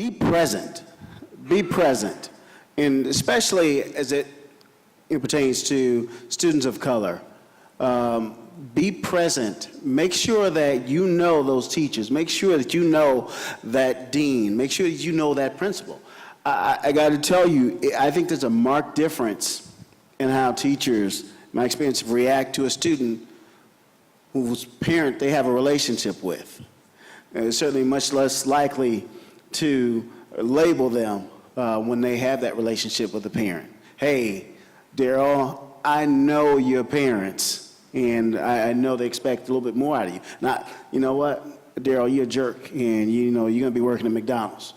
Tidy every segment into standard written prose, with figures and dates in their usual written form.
be present. Be present. And especially as it pertains to students of color. Be present. Make sure that you know those teachers. Make sure that you know that dean. Make sure that you know that principal. I got to tell you, I think there's a marked difference in how teachers, in my experience, react to a student whose parent they have a relationship with. And certainly much less likely to label them when they have that relationship with the parent. Hey, Daryl, I know your parents, and I know they expect a little bit more out of you. Not, you know what, Daryl, you're a jerk, and you know you're going to be working at McDonald's.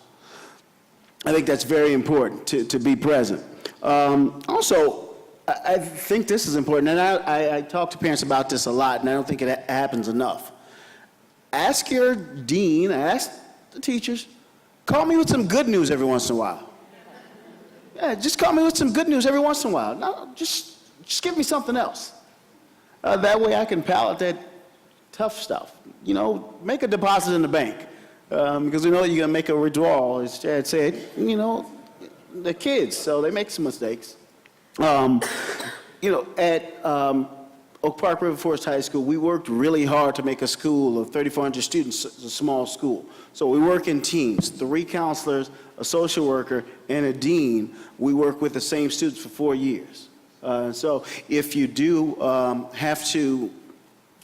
I think that's very important to be present. Also, I think this is important, and I talk to parents about this a lot, and I don't think it happens enough. Ask your dean, ask the teachers, call me with some good news every once in a while. Yeah, just call me with some good news every once in a while. No, just give me something else. That way I can palate that tough stuff. You know, make a deposit in the bank. Because we know you're going to make a withdrawal, as Chad said. You know, they're kids, so they make some mistakes. You know, at Oak Park River Forest High School, we worked really hard to make a school of 3,400 students a small school. So we work in teams, 3 counselors, a social worker, and a dean. We work with the same students for 4 years. So if you do have to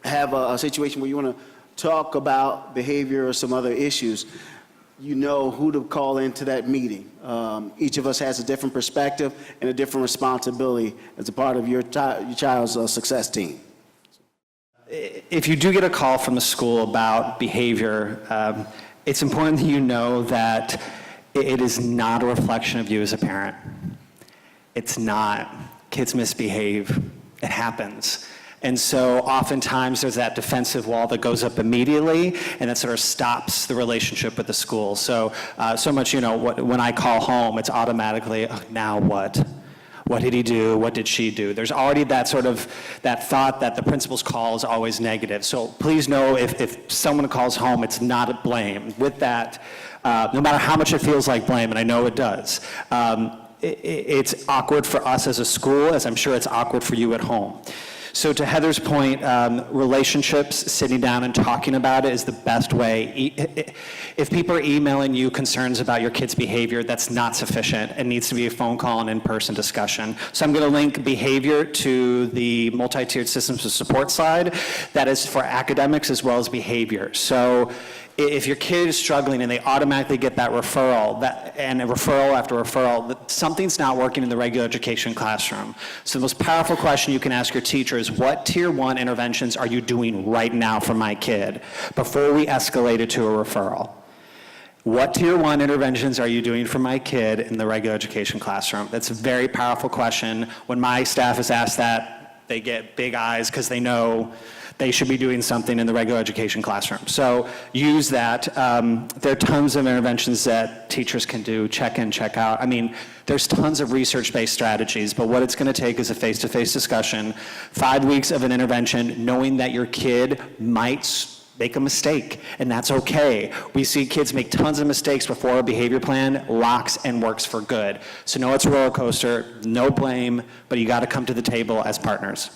have a situation where you want to talk about behavior or some other issues, you know who to call into that meeting. Each of us has a different perspective and a different responsibility as a part of your child's success team. If you do get a call from the school about behavior, it's important that you know that it is not a reflection of you as a parent. It's not. Kids misbehave. It happens. And so oftentimes there's that defensive wall that goes up immediately, and that sort of stops the relationship with the school. So, so much, you know, when I call home, it's automatically, oh, now what? What did he do? What did she do? There's already that sort of, that thought that the principal's call is always negative. So please know if someone calls home, it's not a blame. With that, no matter how much it feels like blame, and I know it does, it's awkward for us as a school, as I'm sure it's awkward for you at home. So to Heather's point, relationships, sitting down and talking about it is the best way. If people are emailing you concerns about your kid's behavior, that's not sufficient. It needs to be a phone call and in-person discussion. So I'm going to link behavior to the multi-tiered systems of support slide. That is for academics as well as behavior. So if your kid is struggling and they automatically get that referral, and a referral after referral, something's not working in the regular education classroom. So the most powerful question you can ask your teacher is, what tier 1 interventions are you doing right now for my kid before we escalate it to a referral? What tier 1 interventions are you doing for my kid in the regular education classroom? That's a very powerful question. When my staff is asked that, they get big eyes because they know they should be doing something in the regular education classroom. So use that. There are tons of interventions that teachers can do, check in, check out. I mean, there's tons of research-based strategies, but what it's gonna take is a face-to-face discussion, 5 weeks of an intervention, knowing that your kid might make a mistake, and that's okay. We see kids make tons of mistakes before a behavior plan locks and works for good. So no, it's a roller coaster, no blame, but you gotta come to the table as partners.